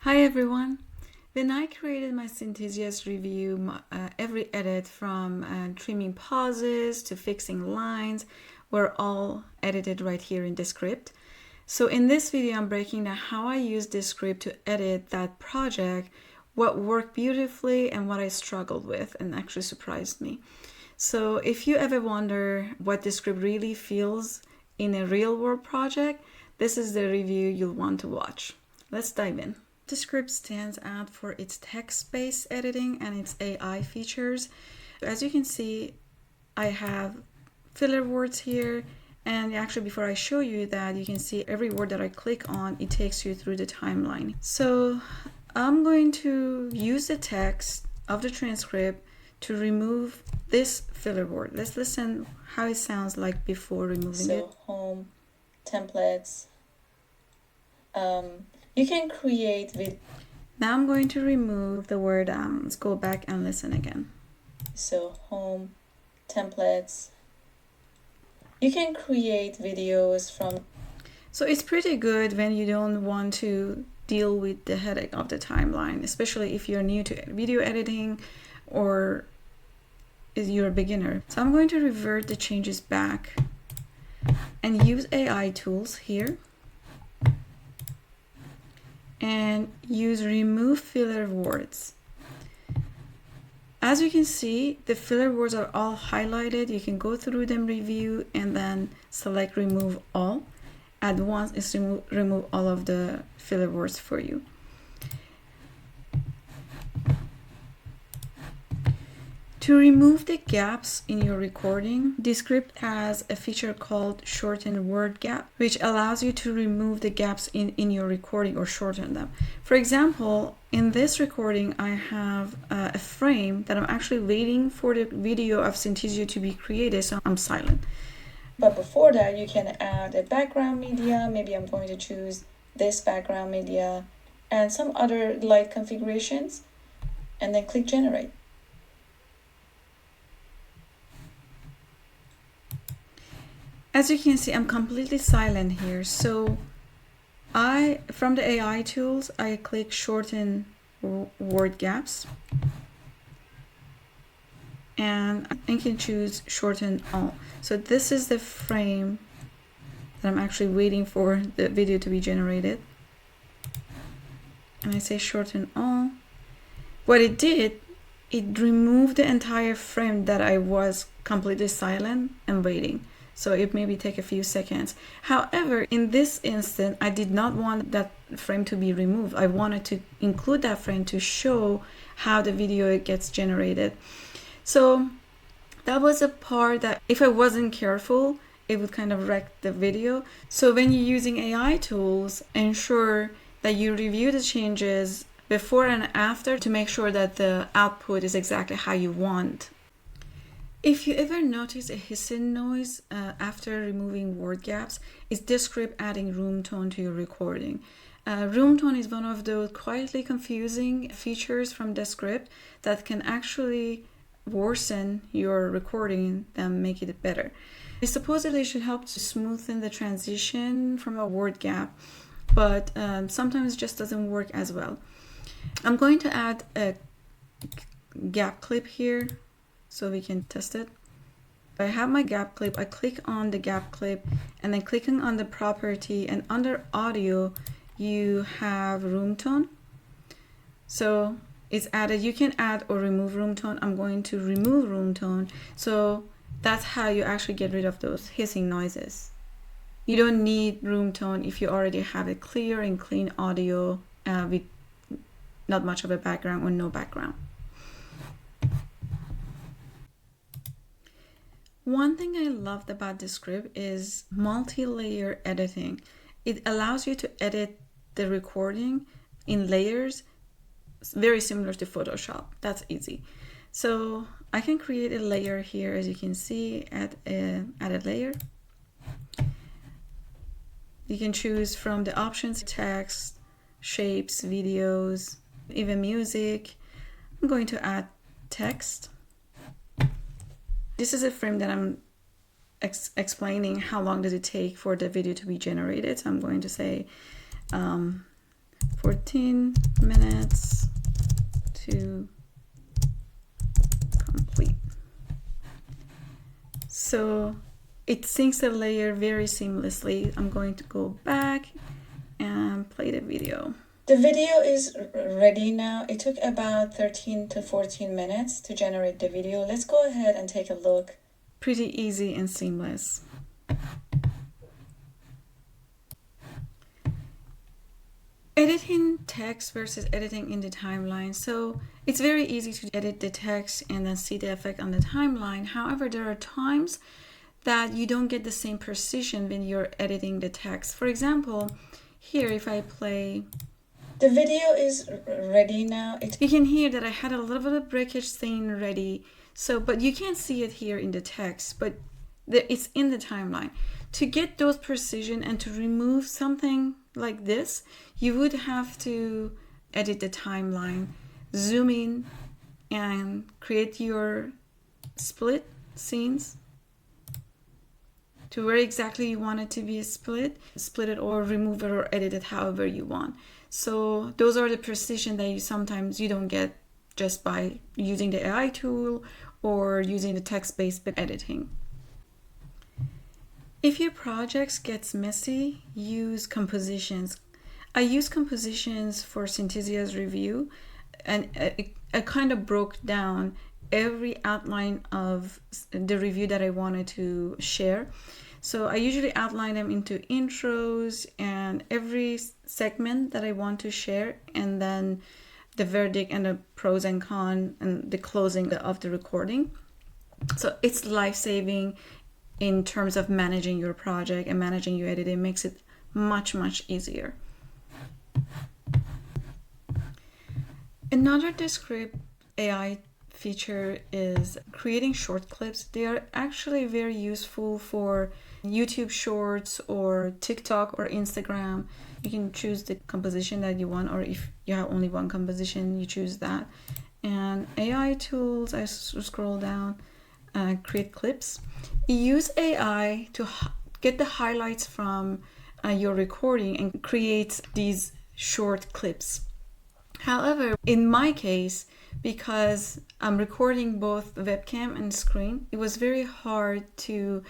Hi everyone! When I created my Synthesia's review, every edit from trimming pauses to fixing lines were all edited right here in Descript. So in this video, I'm breaking down how I use Descript to edit that project, what worked beautifully and what I struggled with and actually surprised me. So if you ever wonder what Descript really feels in a real-world project, this is the review you'll want to watch. Let's dive in. Descript stands out for its text-based editing and its AI features. As you can see, I have filler words here, and actually before I show you that, you can see every word that I click on, it takes you through the timeline. So I'm going to use the text of the transcript to remove this filler word. Let's listen how it sounds like before removing it. So home, templates, you can create with. Now I'm going to remove the word, let's go back and listen again. So home, templates, you can create videos from. So it's pretty good when you don't want to deal with the headache of the timeline, especially if you're new to video editing or you're a beginner. So I'm going to revert the changes back and use AI tools here and use remove filler words. As you can see, the filler words are all highlighted. You can go through them, review, and then select remove all. At once, it's remove all of the filler words for you. To remove the gaps in your recording, Descript has a feature called shorten word gap, which allows you to remove the gaps in your recording or shorten them. For example, in this recording, I have a frame that I'm actually waiting for the video of Synthesia to be created, so I'm silent. But before that, you can add a background media. Maybe I'm going to choose this background media and some other light configurations, and then click generate. As you can see, I'm completely silent here. So from the AI tools, I click shorten word gaps. And I can choose shorten all. So this is the frame that I'm actually waiting for the video to be generated. And I say shorten all. What it did, it removed the entire frame that I was completely silent and waiting. So it maybe take a few seconds. However, in this instance, I did not want that frame to be removed. I wanted to include that frame to show how the video gets generated. So that was a part that if I wasn't careful, it would kind of wreck the video. So when you're using AI tools, ensure that you review the changes before and after to make sure that the output is exactly how you want. If you ever notice a hissing noise after removing word gaps, it's Descript adding room tone to your recording. Room tone is one of those quietly confusing features from Descript that can actually worsen your recording than make it better. It supposedly should help to smoothen the transition from a word gap, but sometimes it just doesn't work as well. I'm going to add a gap clip here so we can test it. I have my gap clip. I click on the gap clip and then clicking on the property, and under audio you have room tone. So it's added. You can add or remove room tone. I'm going to remove room tone. So that's how you actually get rid of those hissing noises. You don't need room tone if you already have a clear and clean audio with not much of a background or no background. One thing I loved about Descript is multi-layer editing. It allows you to edit the recording in layers, very similar to Photoshop. That's easy. So I can create a layer here, as you can see, add a layer. You can choose from the options, text, shapes, videos, even music. I'm going to add text. This is a frame that I'm explaining how long does it take for the video to be generated. So I'm going to say 14 minutes to complete. So it syncs the layer very seamlessly. I'm going to go back and play the video. The video is ready now. It took about 13 to 14 minutes to generate the video. Let's go ahead and take a look. Pretty easy and seamless. Editing text versus editing in the timeline. So it's very easy to edit the text and then see the effect on the timeline. However, there are times that you don't get the same precision when you're editing the text. For example, here if I play, the video is ready now. You can hear that I had a little bit of breakage saying ready. So, but you can't see it here in the text, but it's in the timeline. To get those precision and to remove something like this, you would have to edit the timeline, zoom in, and create your split scenes to where exactly you want it to be split it or remove it or edit it however you want. So those are the precision that you sometimes you don't get just by using the AI tool or using the text-based editing. If your projects gets messy, use compositions. I use compositions for Synthesia's review, and I kind of broke down every outline of the review that I wanted to share. So I usually outline them into intros and every segment that I want to share, and then the verdict and the pros and cons and the closing of the recording. So it's life-saving in terms of managing your project and managing your editing. It makes it much easier. Another Descript AI feature is creating short clips. They are actually very useful for YouTube shorts or TikTok or Instagram. You can choose the composition that you want, or if you have only one composition, you choose that. And AI tools, I scroll down, create clips. You use AI to get the highlights from your recording and create these short clips. However, in my case, because I'm recording both webcam and screen, it was very hard to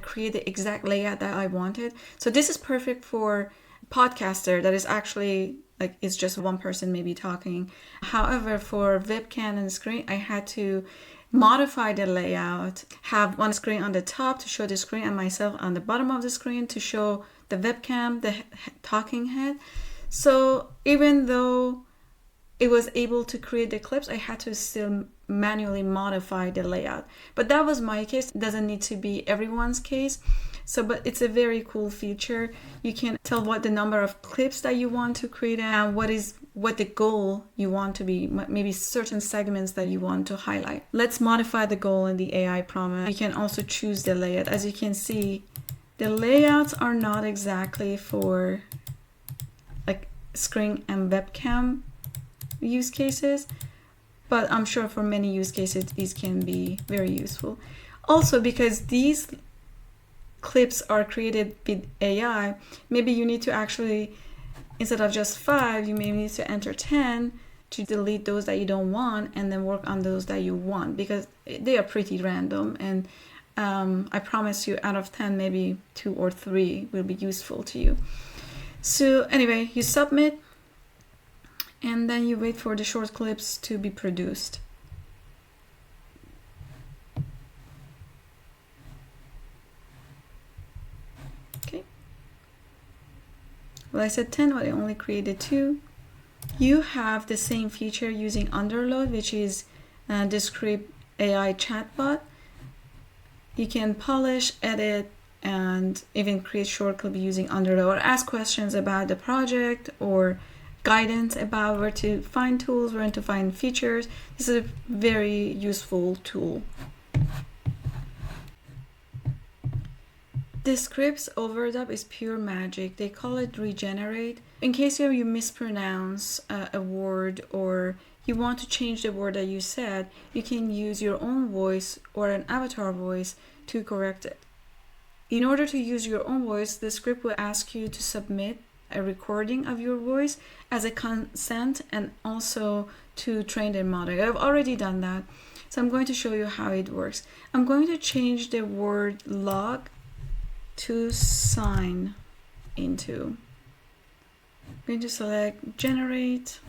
create the exact layout that I wanted. So this is perfect for podcaster that is actually like it's just one person maybe talking. However, for webcam and screen, I had to modify the layout, have one screen on the top to show the screen and myself on the bottom of the screen to show the webcam, the talking head. So even though it was able to create the clips, I had to still manually modify the layout. But that was my case. It doesn't need to be everyone's case. So, but it's a very cool feature. You can tell what the number of clips that you want to create and what the goal you want to be, maybe certain segments that you want to highlight. Let's modify the goal in the AI prompt. You can also choose the layout. As you can see, the layouts are not exactly for like screen and webcam use cases, but I'm sure for many use cases these can be very useful. Also, because these clips are created with AI, maybe you need to actually, instead of just 5, you may need to enter 10 to delete those that you don't want and then work on those that you want, because they are pretty random, and I promise you out of 10 maybe 2 or 3 will be useful to you. So anyway, you submit and then you wait for the short clips to be produced. Okay. Well, I said 10, but I only created 2. You have the same feature using Underload, which is Descript AI chatbot. You can polish, edit, and even create short clip using Underload, or ask questions about the project or guidance about where to find tools, where to find features. This is a very useful tool. Descript's overdub is pure magic. They call it regenerate. In case you mispronounce a word or you want to change the word that you said, you can use your own voice or an avatar voice to correct it. In order to use your own voice, Descript will ask you to submit a recording of your voice as a consent and also to train the model. I've already done that. So I'm going to show you how it works. I'm going to change the word log to sign into. I'm going to select generate.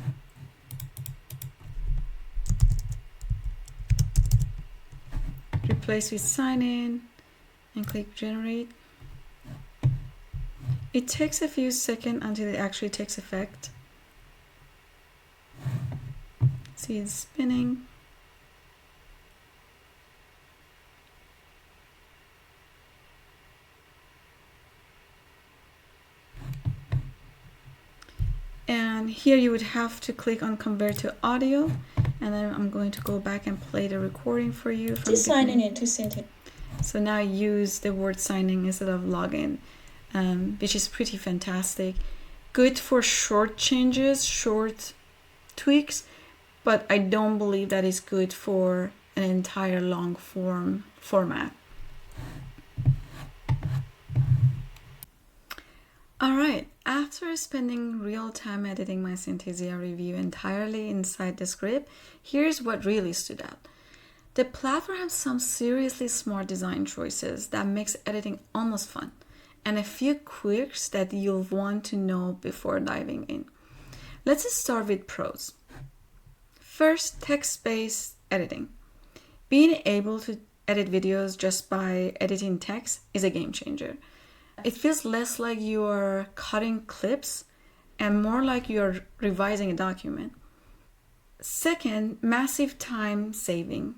Replace with sign in and click generate. It takes a few seconds until it actually takes effect. See, it's spinning. And here you would have to click on convert to audio, and then I'm going to go back and play the recording for you. Just signing in to Synthesia. So now use the word signing instead of login, which is pretty fantastic. Good for short changes, short tweaks, but I don't believe that is good for an entire long form format. Alright, after spending real time editing my Synthesia review entirely inside Descript, here's what really stood out. The platform has some seriously smart design choices that makes editing almost fun, and a few quirks that you'll want to know before diving in. Let's start with pros. First, text-based editing. Being able to edit videos just by editing text is a game changer. It feels less like you're cutting clips and more like you're revising a document. Second, massive time saving.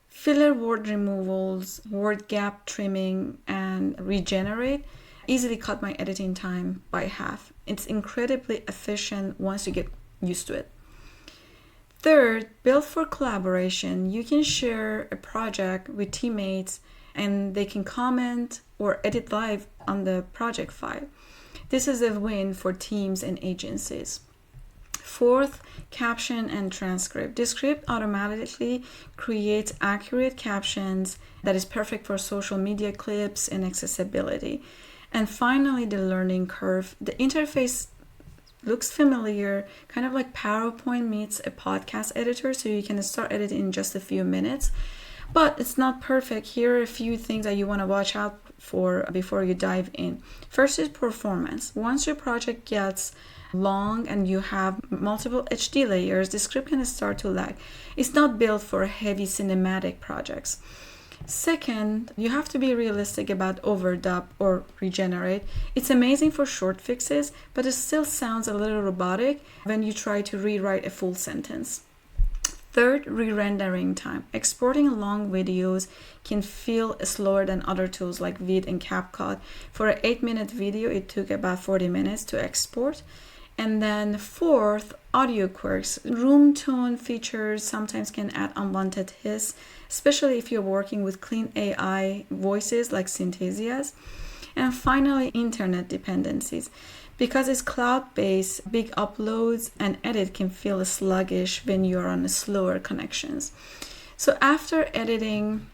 Filler word removals, word gap trimming, and regenerate easily cut my editing time by half. It's incredibly efficient once you get used to it. Third, built for collaboration. You can share a project with teammates and they can comment or edit live on the project file. This is a win for teams and agencies. Fourth, caption and transcript. Descript automatically creates accurate captions that is perfect for social media clips and accessibility. And finally, the learning curve. The interface looks familiar, kind of like PowerPoint meets a podcast editor, so you can start editing in just a few minutes. But it's not perfect. Here are a few things that you want to watch out for before you dive in. First is performance. Once your project gets long and you have multiple HD layers, the script can start to lag. It's not built for heavy cinematic projects. Second, you have to be realistic about overdub or regenerate. It's amazing for short fixes, but it still sounds a little robotic when you try to rewrite a full sentence. Third, re-rendering time. Exporting long videos can feel slower than other tools like Vid and CapCut. For an 8-minute video, it took about 40 minutes to export. And then fourth, audio quirks. Room tone features sometimes can add unwanted hiss, especially if you're working with clean AI voices like Synthesia's. And finally, internet dependencies. Because it's cloud-based, big uploads and edit can feel sluggish when you're on slower connections. So after editing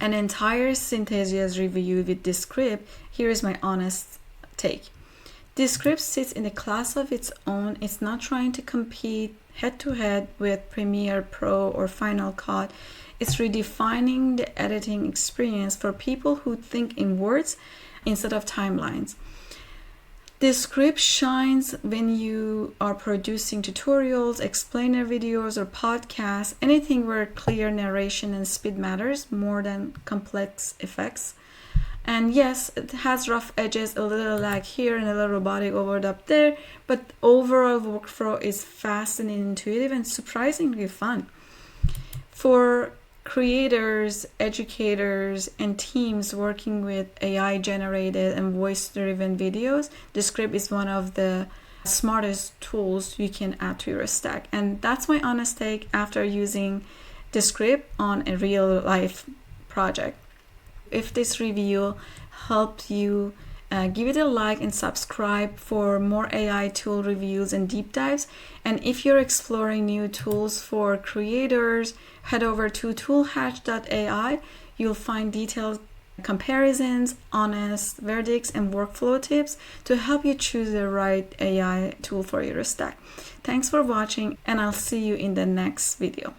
an entire Synthesia's review with Descript, here is my honest take. Descript sits in a class of its own. It's not trying to compete head-to-head with Premiere Pro or Final Cut. It's redefining the editing experience for people who think in words instead of timelines. Descript shines when you are producing tutorials, explainer videos, or podcasts, anything where clear narration and speed matters more than complex effects. And yes, it has rough edges, a little lag here and a little robotic overdub there, but overall workflow is fast and intuitive and surprisingly fun. For creators, educators, and teams working with AI-generated and voice-driven videos, Descript is one of the smartest tools you can add to your stack. And that's my honest take after using Descript on a real-life project. If this review helped you, give it a like and subscribe for more AI tool reviews and deep dives. And if you're exploring new tools for creators, head over to toolhatch.ai. You'll find detailed comparisons, honest verdicts, and workflow tips to help you choose the right AI tool for your stack. Thanks for watching, and I'll see you in the next video.